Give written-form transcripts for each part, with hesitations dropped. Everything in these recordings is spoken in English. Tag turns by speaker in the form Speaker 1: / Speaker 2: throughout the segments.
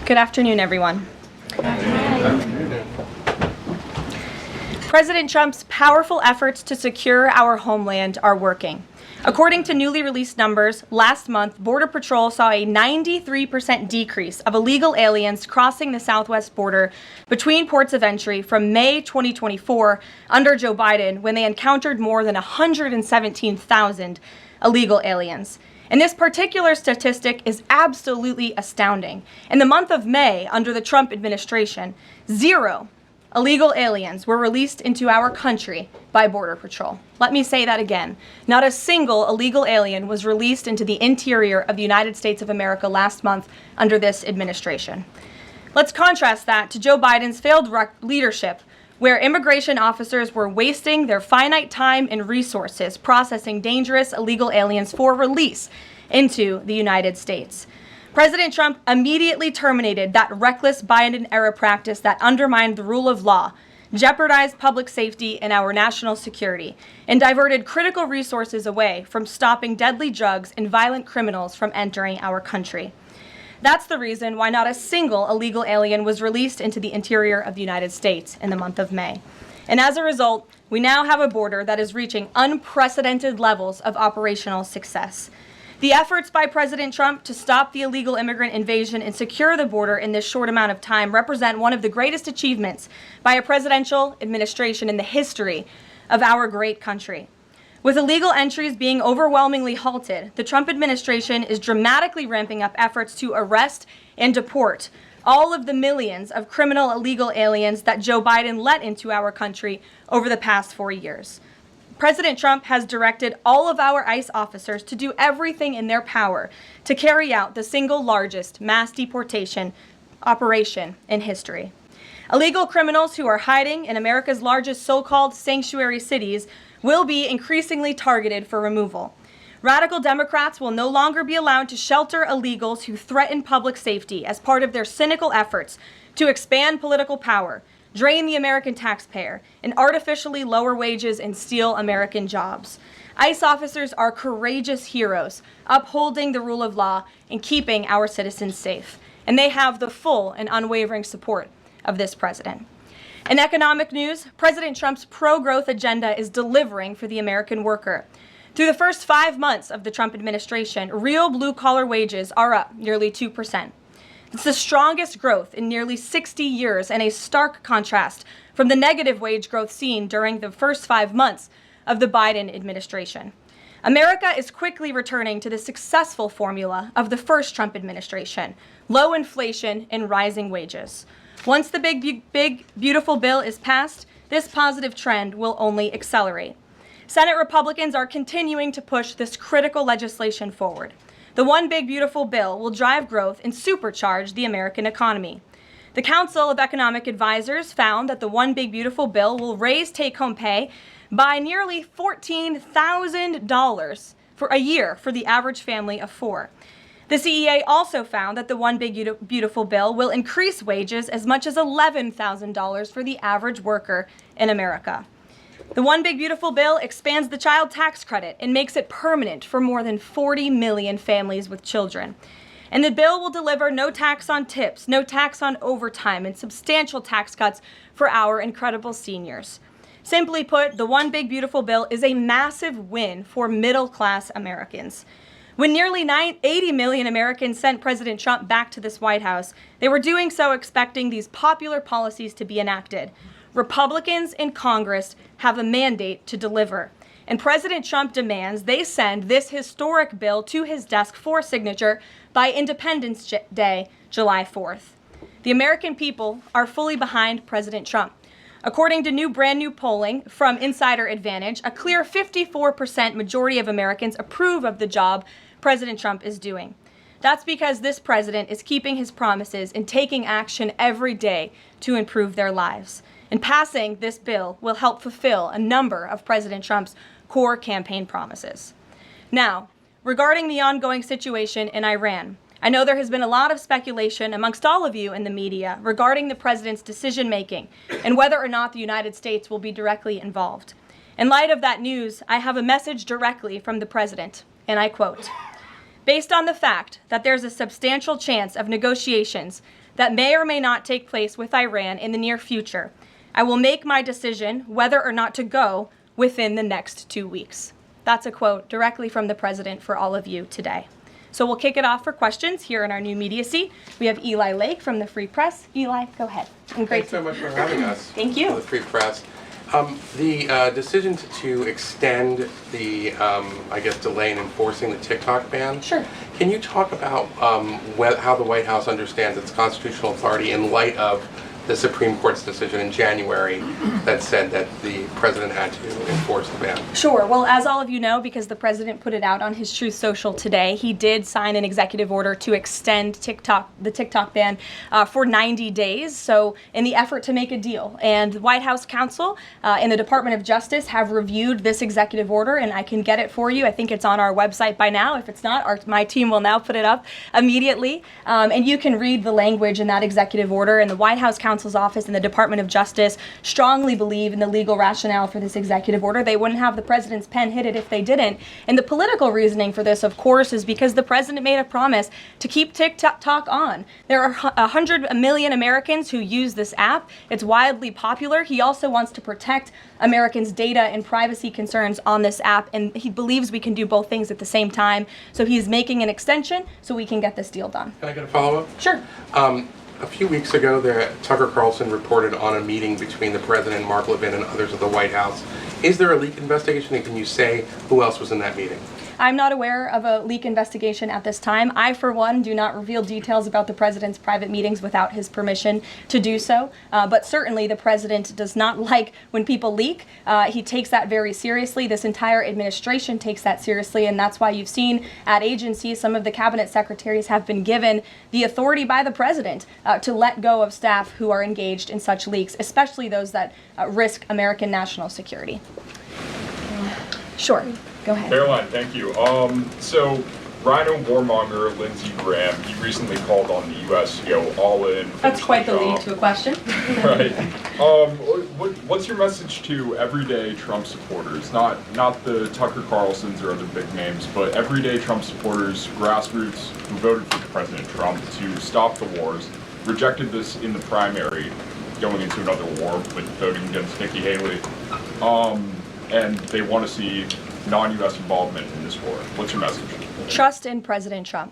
Speaker 1: Good afternoon, everyone. President Trump's powerful efforts to secure our homeland are working. According to newly released numbers, last month, Border Patrol saw a 93% decrease of illegal aliens crossing the southwest border between ports of entry from May 2024 under Joe Biden, when they encountered more than 117,000 illegal aliens. And this particular statistic is absolutely astounding. In the month of May, under the Trump administration, 0 illegal aliens were released into our country by Border Patrol. Let me say that again. Not a single illegal alien was released into the interior of the United States of America last month under this administration. Let's contrast that to Joe Biden's failed leadership, where immigration officers were wasting their finite time and resources processing dangerous illegal aliens for release into the United States. President Trump immediately terminated that reckless Biden-era practice that undermined the rule of law, jeopardized public safety and our national security, and diverted critical resources away from stopping deadly drugs and violent criminals from entering our country. That's the reason why not a single illegal alien was released into the interior of the United States in the month of May. And as a result, we now have a border that is reaching unprecedented levels of operational success. The efforts by President Trump to stop the illegal immigrant invasion and secure the border in this short amount of time represent one of the greatest achievements by a presidential administration in the history of our great country. With illegal entries being overwhelmingly halted, the Trump administration is dramatically ramping up efforts to arrest and deport all of the millions of criminal illegal aliens that Joe Biden let into our country over the past 4 years. President Trump has directed all of our ICE officers to do everything in their power to carry out the single largest mass deportation operation in history. Illegal criminals who are hiding in America's largest so-called sanctuary cities will be increasingly targeted for removal. Radical Democrats will no longer be allowed to shelter illegals who threaten public safety as part of their cynical efforts to expand political power, drain the American taxpayer, and artificially lower wages and steal American jobs. ICE officers are courageous heroes, upholding the rule of law and keeping our citizens safe. And they have the full and unwavering support of this president. In economic news, President Trump's pro-growth agenda is delivering for the American worker. Through the first 5 months of the Trump administration, real blue-collar wages are up nearly 2%. It's the strongest growth in nearly 60 years, and a stark contrast from the negative wage growth seen during the first 5 months of the Biden administration. America is quickly returning to the successful formula of the first Trump administration: low inflation and rising wages. Once the big, beautiful bill is passed, this positive trend will only accelerate. Senate Republicans are continuing to push this critical legislation forward. The One Big Beautiful Bill will drive growth and supercharge the American economy. The Council of Economic Advisors found that the One Big Beautiful Bill will raise take-home pay by nearly $14,000 for a year for the average family of 4. The CEA also found that the One Big Beautiful Bill will increase wages as much as $11,000 for the average worker in America. The One Big Beautiful Bill expands the child tax credit and makes it permanent for more than 40 million families with children. And the bill will deliver no tax on tips, no tax on overtime, and substantial tax cuts for our incredible seniors. Simply put, the One Big Beautiful Bill is a massive win for middle-class Americans. When nearly 80 million Americans sent President Trump back to this White House, they were doing so expecting these popular policies to be enacted. Republicans in Congress have a mandate to deliver, and President Trump demands they send this historic bill to his desk for signature by Independence Day, July 4th. The American people are fully behind President Trump. According to brand new polling from Insider Advantage, a clear 54% majority of Americans approve of the job President Trump is doing. That's because this president is keeping his promises and taking action every day to improve their lives. And passing this bill will help fulfill a number of President Trump's core campaign promises. Now, regarding the ongoing situation in Iran, I know there has been a lot of speculation amongst all of you in the media regarding the president's decision-making and whether or not the United States will be directly involved. In light of that news, I have a message directly from the president, and I quote, "Based on the fact that there's a substantial chance of negotiations that may or may not take place with Iran in the near future. I will make my decision whether or not to go within the next 2 weeks. That's a quote directly from the president for all of you today. So we'll kick it off for questions here in our new media seat. We have Eli Lake from the Free Press. Eli, go ahead.
Speaker 2: Thanks so much for having us.
Speaker 1: Thank you.
Speaker 2: The Free Press. The decision to extend the, delay in enforcing the TikTok ban.
Speaker 1: Sure.
Speaker 2: Can you talk about how the White House understands its constitutional authority in light of the Supreme Court's decision in January that said that the president had to enforce the ban?
Speaker 1: Sure. Well, as all of you know, because the president put it out on his Truth Social today, he did sign an executive order to extend the TikTok ban for 90 days. So in the effort to make a deal. And the White House counsel and the Department of Justice have reviewed this executive order, and I can get it for you. I think it's on our website by now. If it's not, my team will now put it up immediately. And you can read the language in that executive order. And the White House counsel's office and the Department of Justice strongly believe in the legal rationale for this executive order. They wouldn't have the president's pen hit it if they didn't. And the political reasoning for this, of course, is because the president made a promise to keep TikTok on. There are 100 million Americans who use this app. It's wildly popular. He also wants to protect Americans' data and privacy concerns on this app, and he believes we can do both things at the same time. So he's making an extension so we can get this deal done.
Speaker 2: Can I get a follow-up?
Speaker 1: Sure.
Speaker 2: A few weeks ago, Tucker Carlson reported on a meeting between the president, Mark Levin, and others at the White House. Is there a leak investigation, and can you say who else was in that meeting?
Speaker 1: I'm not aware of a leak investigation at this time. I, for one, do not reveal details about the president's private meetings without his permission to do so. But certainly the president does not like when people leak. He takes that very seriously. This entire administration takes that seriously, and that's why you've seen at agencies some of the cabinet secretaries have been given the authority by the president to let go of staff who are engaged in such leaks, especially those that risk American national security. Sure. Go ahead.
Speaker 3: Karoline, thank you. So, Rhino warmonger Lindsey Graham, he recently called on the U.S. to go all in.
Speaker 1: That's quite the lead to a question.
Speaker 3: Right. What's your message to everyday Trump supporters? Not the Tucker Carlsons or other big names, but everyday Trump supporters, grassroots who voted for President Trump to stop the wars, rejected this in the primary, going into another war with voting against Nikki Haley, and they want to see non-U.S. involvement in this war. What's your message?
Speaker 1: Trust in President Trump.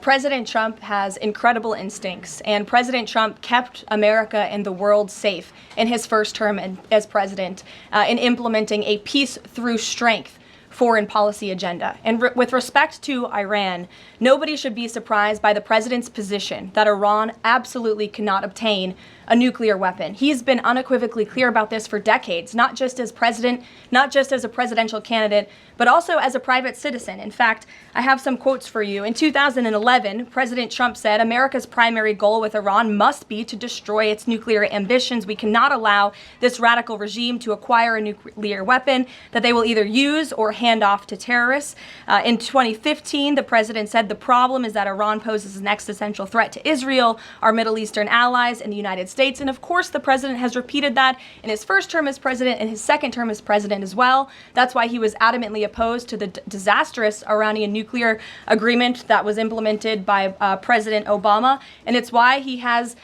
Speaker 1: President Trump has incredible instincts, and President Trump kept America and the world safe in his first term as president in implementing a peace through strength foreign policy agenda. And with respect to Iran, nobody should be surprised by the president's position that Iran absolutely cannot obtain a nuclear weapon. He's been unequivocally clear about this for decades, not just as president, not just as a presidential candidate, but also as a private citizen. In fact, I have some quotes for you. In 2011, President Trump said, America's primary goal with Iran must be to destroy its nuclear ambitions. We cannot allow this radical regime to acquire a nuclear weapon that they will either use or hand off to terrorists. In 2015, the president said the problem is that Iran poses an existential threat to Israel, our Middle Eastern allies, and the United States. And of course, the president has repeated that in his first term as president and his second term as president as well. That's why he was adamantly opposed to the disastrous Iranian nuclear agreement that was implemented by President Obama. And it's why he has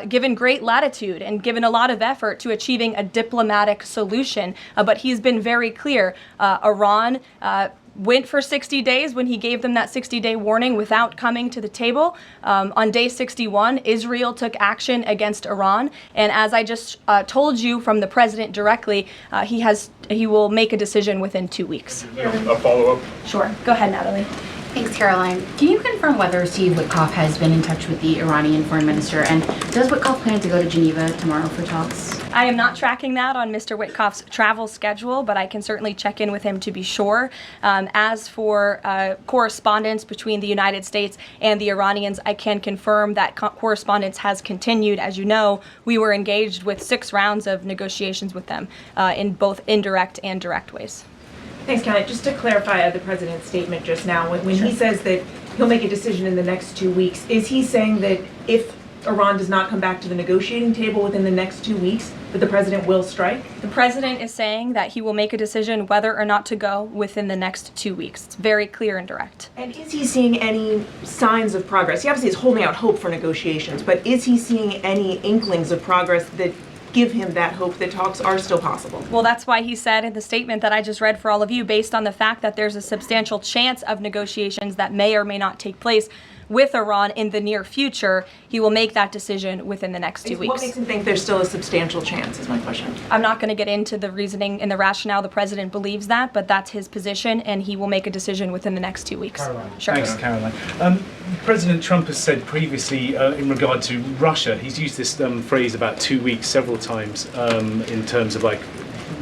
Speaker 1: given great latitude and given a lot of effort to achieving a diplomatic solution. But he's been very clear. Iran went for 60 days when he gave them that 60-day warning without coming to the table. On day 61, Israel took action against Iran. And as I just told you from the president directly, he will make a decision within 2 weeks.
Speaker 3: A follow-up?
Speaker 1: Sure. Go ahead, Natalie.
Speaker 4: Thanks, Karoline. Can you confirm whether Steve Witkoff has been in touch with the Iranian foreign minister? And does Witkoff plan to go to Geneva tomorrow for talks?
Speaker 1: I am not tracking that on Mr. Witkoff's travel schedule, but I can certainly check in with him to be sure. As for correspondence between the United States and the Iranians, I can confirm that correspondence has continued. As you know, we were engaged with 6 rounds of negotiations with them in both indirect and direct ways.
Speaker 5: Thanks, Kelly. Just to clarify the president's statement just now, when he says that he'll make a decision in the next 2 weeks, is he saying that if Iran does not come back to the negotiating table within the next 2 weeks, that the president will strike?
Speaker 1: The president is saying that he will make a decision whether or not to go within the next 2 weeks. It's very clear and direct.
Speaker 5: And is he seeing any signs of progress? He obviously is holding out hope for negotiations, but is he seeing any inklings of progress that give him that hope that talks are still possible?
Speaker 1: Well, that's why he said in the statement that I just read for all of you, based on the fact that there's a substantial chance of negotiations that may or may not take place with Iran in the near future, he will make that decision within the next 2 weeks.
Speaker 5: What makes him think there's still a substantial chance, is my question.
Speaker 1: I'm not going to get into the reasoning and the rationale the president believes that, but that's his position, and he will make a decision within the next 2 weeks.
Speaker 6: Karoline.
Speaker 1: Sure.
Speaker 6: Thanks, Karoline. President Trump has said previously in regard to Russia, he's used this phrase about 2 weeks several times in terms of like,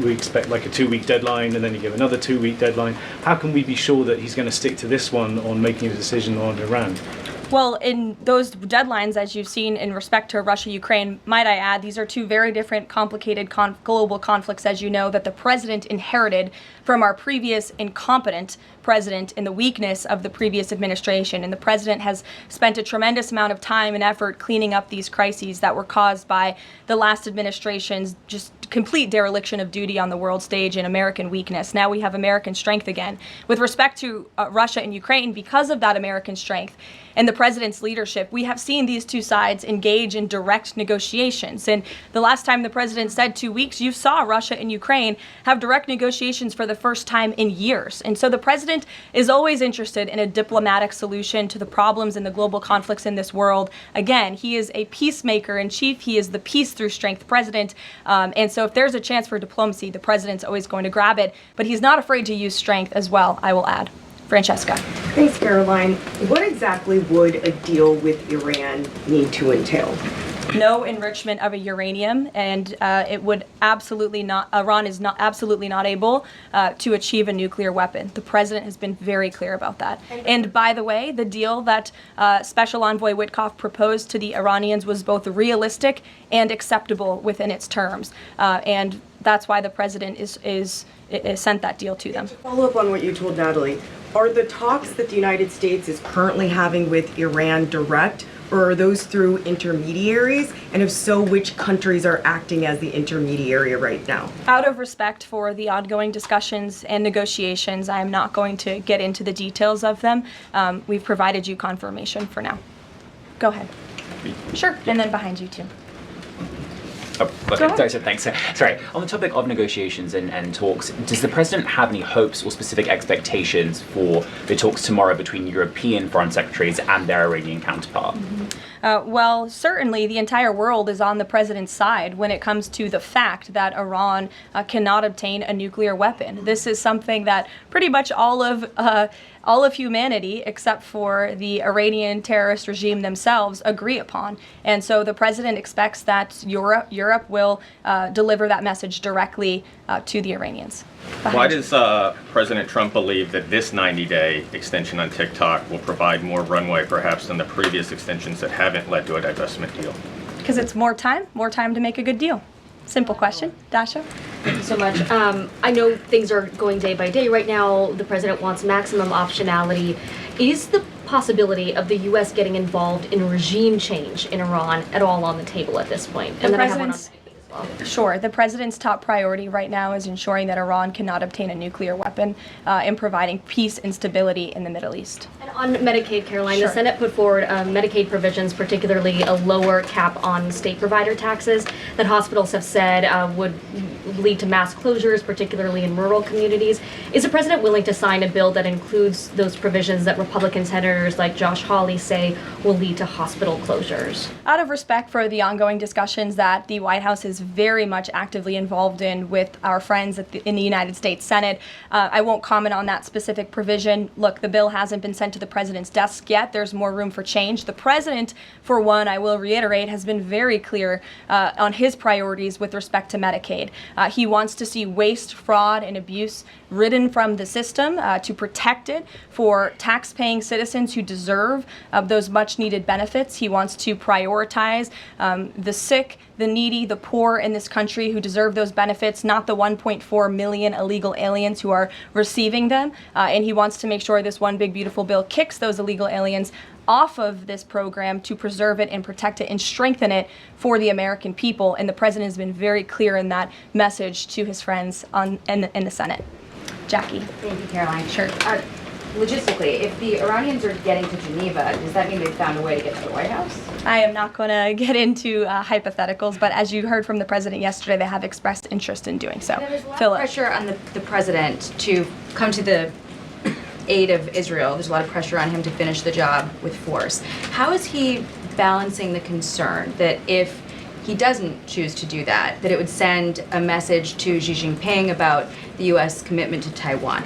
Speaker 6: we expect like a 2-week deadline and then you give another 2-week deadline. How can we be sure that he's going to stick to this one on making a decision on Iran?
Speaker 1: Well, in those deadlines, as you've seen in respect to Russia, Ukraine, might I add, these are two very different, complicated global conflicts, as you know, that the president inherited from our previous incompetent president in the weakness of the previous administration. And the president has spent a tremendous amount of time and effort cleaning up these crises that were caused by the last administration's just complete dereliction of duty on the world stage and American weakness. Now we have American strength again. With respect to Russia and Ukraine, because of that American strength and the president's leadership, we have seen these two sides engage in direct negotiations. And the last time the president said 2 weeks, you saw Russia and Ukraine have direct negotiations for the first time in years. And so the president is always interested in a diplomatic solution to the problems and the global conflicts in this world. Again, he is a peacemaker in chief. He is the peace through strength president. And so if there's a chance for diplomacy, the president's always going to grab it. But he's not afraid to use strength as well, I will add. Francesca.
Speaker 7: Thanks, Caroline. What exactly would a deal with Iran need to entail?
Speaker 1: No enrichment of a uranium, and it would absolutely not, Iran is not absolutely not able to achieve a nuclear weapon. The president has been very clear about that. And by the way, the deal that Special Envoy Witkoff proposed to the Iranians was both realistic and acceptable within its terms. And that's why the president is sent that deal to them.
Speaker 7: To follow up on what you told Natalie, are the talks that the United States is currently having with Iran direct, or are those through intermediaries? And if so, which countries are acting as the intermediary right now?
Speaker 1: Out of respect for the ongoing discussions and negotiations, I am not going to get into the details of them. We've provided you confirmation for now. Go ahead. Sure, and then behind you too.
Speaker 8: Oh, okay. Thanks. Sorry. On the topic of negotiations and talks, does the president have any hopes or specific expectations for the talks tomorrow between European foreign secretaries and their Iranian counterpart?
Speaker 1: Well, certainly the entire world is on the president's side when it comes to the fact that Iran cannot obtain a nuclear weapon. This is something that pretty much all of humanity, except for the Iranian terrorist regime themselves, agree upon. And so the president expects that Europe will deliver that message directly to the Iranians.
Speaker 9: Why does President Trump believe that this 90-day extension on TikTok will provide more runway perhaps than the previous extensions that haven't led to a divestment deal?
Speaker 1: Because it's more time to make a good deal. Simple question. Dasha?
Speaker 10: Thank you so much. I know things are going day by day right now. The president wants maximum optionality. Is the possibility of the U.S. getting involved in regime change in Iran at all on the table at this point? And then I have one on as well.
Speaker 1: Sure. The president's top priority right now is ensuring that Iran cannot obtain a nuclear weapon and providing peace and stability in the Middle East.
Speaker 10: And on Medicaid, Caroline,
Speaker 1: Sure.
Speaker 10: The Senate put forward Medicaid provisions, particularly a lower cap on state provider taxes that hospitals have said would lead to mass closures, particularly in rural communities. Is the president willing to sign a bill that includes those provisions that Republican senators like Josh Hawley say will lead to hospital closures?
Speaker 1: Out of respect for the ongoing discussions that the White House is very much actively involved in with our friends in the United States Senate, I won't comment on that specific provision. Look, the bill hasn't been sent to the president's desk yet. There's more room for change. The president, for one, I will reiterate, has been very clear on his priorities with respect to Medicaid. He wants to see waste, fraud, and abuse ridden from the system to protect it for tax-paying citizens who deserve those much-needed benefits. He wants to prioritize the sick, the needy, the poor in this country who deserve those benefits, not the 1.4 million illegal aliens who are receiving them. And he wants to make sure this one big beautiful bill kicks those illegal aliens off of this program to preserve it and protect it and strengthen it for the American people. And the president has been very clear in that message to his friends in the Senate. Jackie.
Speaker 4: Thank you, Caroline.
Speaker 1: Sure.
Speaker 4: Logistically, if the Iranians are getting to Geneva, does that mean they've found a way to get to the White House?
Speaker 1: I am not going to get into hypotheticals, but as you heard from the president yesterday, they have expressed interest in doing so.
Speaker 4: There's a lot of
Speaker 1: Philip.
Speaker 4: pressure on the president to come to the aid of Israel. There's a lot of pressure on him to finish the job with force. How is he balancing the concern that if he doesn't choose to do that, that it would send a message to Xi Jinping about the U.S. commitment to Taiwan?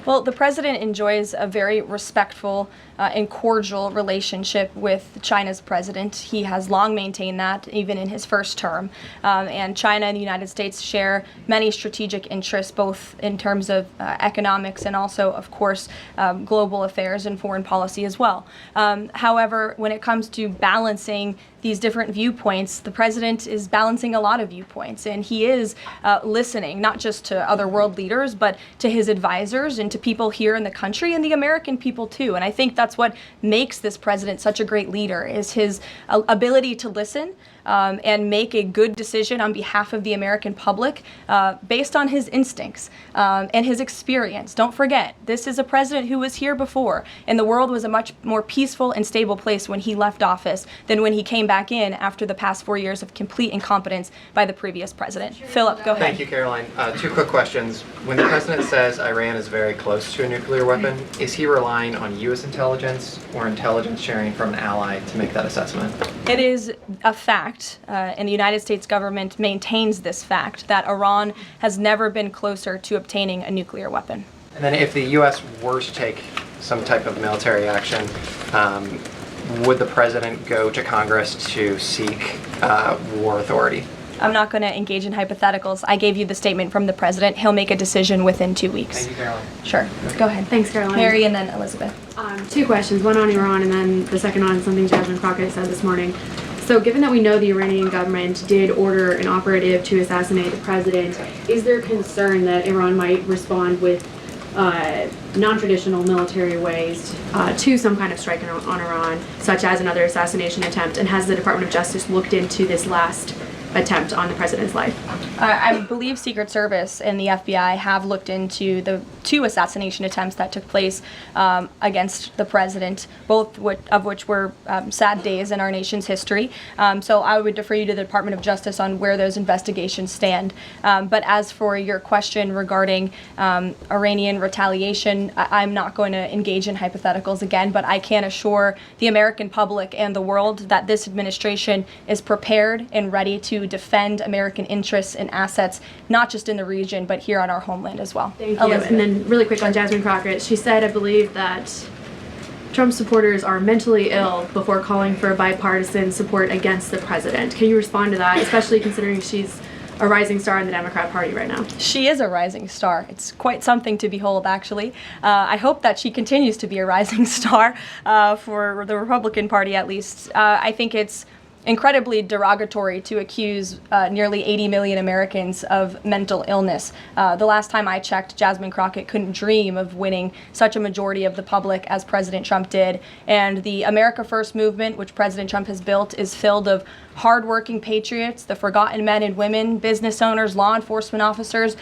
Speaker 1: Well, the president enjoys a very respectful and cordial relationship with China's president. He has long maintained that, even in his first term. And China and the United States share many strategic interests, both in terms of economics and also, of course, global affairs and foreign policy as well. However, when it comes to balancing these different viewpoints, the president is balancing a lot of viewpoints, and he is listening not just to other world leaders, but to his advisors and to people here in the country and the American people too. And I think that's what makes this president such a great leader, is his ability to listen and make a good decision on behalf of the American public based on his instincts and his experience. Don't forget, this is a president who was here before, and the world was a much more peaceful and stable place when he left office than when he came back in after the past 4 years of complete incompetence by the previous president. Philip, go ahead.
Speaker 11: Thank you, Caroline. Two quick questions. When the president says Iran is very close to a nuclear weapon, is he relying on U.S. intelligence or intelligence sharing from an ally to make that assessment?
Speaker 1: It is a fact, and the United States government maintains this fact, that Iran has never been closer to obtaining a nuclear weapon.
Speaker 11: And then if the U.S. were to take some type of military action, would the president go to Congress to seek war authority?
Speaker 1: I'm not going to engage in hypotheticals. I gave you the statement from the president. He'll make a decision within 2 weeks.
Speaker 11: Thank you, Caroline.
Speaker 1: Sure. Go ahead.
Speaker 12: Thanks, Caroline.
Speaker 1: Mary and then Elizabeth.
Speaker 12: Two questions, one on Iran and then the second on something Jasmine Crockett said this morning. So given that we know the Iranian government did order an operative to assassinate the president, is there concern that Iran might respond with non-traditional military ways to some kind of strike on Iran, such as another assassination attempt? And has the Department of Justice looked into this last attempt on the president's life?
Speaker 1: I believe Secret Service and the FBI have looked into the 2 assassination attempts that took place against the president, both of which were sad days in our nation's history. So I would defer you to the Department of Justice on where those investigations stand. But as for your question regarding Iranian retaliation, I'm not going to engage in hypotheticals again, but I can assure the American public and the world that this administration is prepared and ready to defend American interests and assets, not just in the region, but here on our homeland as well.
Speaker 12: Thank you. And then really quick on Jasmine Crockett, she said, I believe, that Trump supporters are mentally ill before calling for bipartisan support against the president. Can you respond to that, especially considering she's a rising star in the Democrat Party right now?
Speaker 1: She is a rising star. It's quite something to behold, actually. I hope that she continues to be a rising star for the Republican Party, at least. I think it's incredibly derogatory to accuse nearly 80 million Americans of mental illness. The last time I checked, Jasmine Crockett couldn't dream of winning such a majority of the public as President Trump did. And the America First movement, which President Trump has built, is filled of hardworking patriots, the forgotten men and women, business owners, law enforcement officers,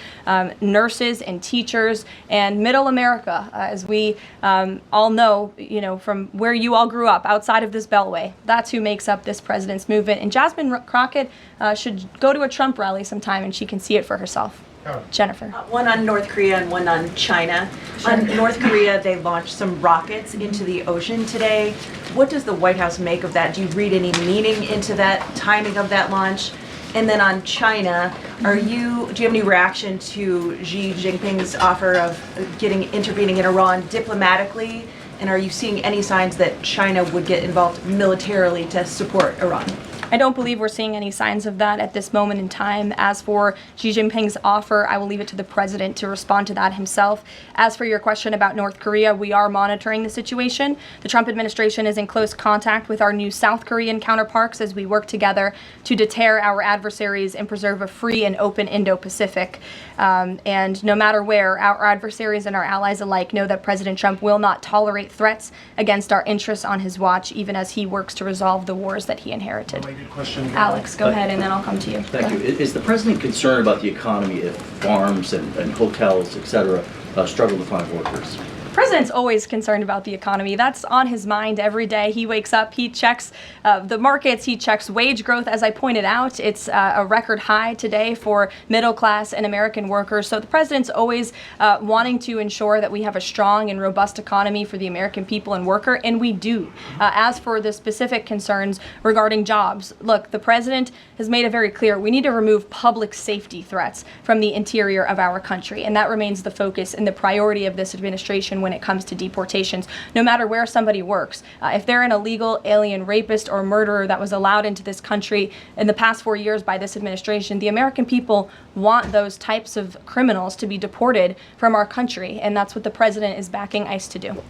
Speaker 1: nurses and teachers, and middle America, as we all know, from where you all grew up, outside of this beltway. That's who makes up this president's movement. And Jasmine Crockett should go to a Trump rally sometime and she can see it for herself. Jennifer.
Speaker 5: One on North Korea and one on China. On North Korea, they launched some rockets into the ocean today. What does the White House make of that? Do you read any meaning into that timing of that launch? And then on China, do you have any reaction to Xi Jinping's offer of intervening in Iran diplomatically? And are you seeing any signs that China would get involved militarily to support Iran?
Speaker 1: I don't believe we're seeing any signs of that at this moment in time. As for Xi Jinping's offer, I will leave it to the president to respond to that himself. As for your question about North Korea, we are monitoring the situation. The Trump administration is in close contact with our new South Korean counterparts as we work together to deter our adversaries and preserve a free and open Indo-Pacific. And no matter where, our adversaries and our allies alike know that President Trump will not tolerate threats against our interests on his watch, even as he works to resolve the wars that he inherited.
Speaker 13: Question.
Speaker 1: Alex, go ahead, and then I'll come to you.
Speaker 13: Thank you. Is the president concerned about the economy if farms and hotels, et cetera, struggle to find workers?
Speaker 1: The president's always concerned about the economy. That's on his mind every day. He wakes up, he checks the markets, he checks wage growth. As I pointed out, it's a record high today for middle class and American workers. So the president's always wanting to ensure that we have a strong and robust economy for the American people and worker, and we do. As for the specific concerns regarding jobs, look, the president has made it very clear we need to remove public safety threats from the interior of our country, and that remains the focus and the priority of this administration when it comes to deportations, no matter where somebody works. If they're an illegal alien rapist or murderer that was allowed into this country in the past 4 years by this administration, the American people want those types of criminals to be deported from our country, and that's what the president is backing ICE to do.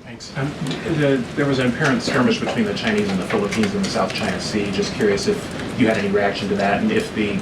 Speaker 14: Thanks. There was an apparent skirmish between the Chinese and the Philippines in the South China Sea. Just curious if you had any reaction to that, and if the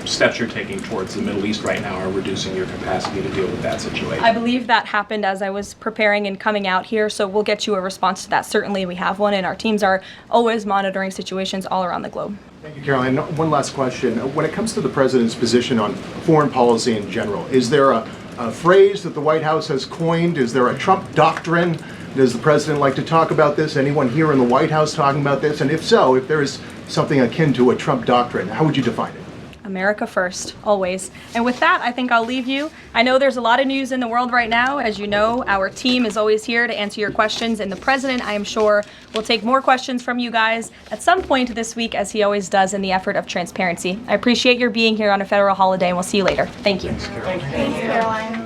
Speaker 14: steps you're taking towards the Middle East right now are reducing your capacity to deal with that situation.
Speaker 1: I believe that happened as I was preparing and coming out here, so we'll get you a response to that. Certainly we have one, and our teams are always monitoring situations all around the globe.
Speaker 15: Thank you, Caroline. One last question. When it comes to the president's position on foreign policy in general, is there a phrase that the White House has coined? Is there a Trump doctrine? Does the president like to talk about this? Anyone here in the White House talking about this? And if so, if there is something akin to a Trump doctrine, how would you define it?
Speaker 1: America first, always. And with that, I think I'll leave you. I know there's a lot of news in the world right now. As you know, our team is always here to answer your questions, and the president, I am sure, will take more questions from you guys at some point this week, as he always does in the effort of transparency. I appreciate your being here on a federal holiday, and we'll see you later. Thank you.
Speaker 15: Thanks, Caroline.
Speaker 1: Thank you, Caroline.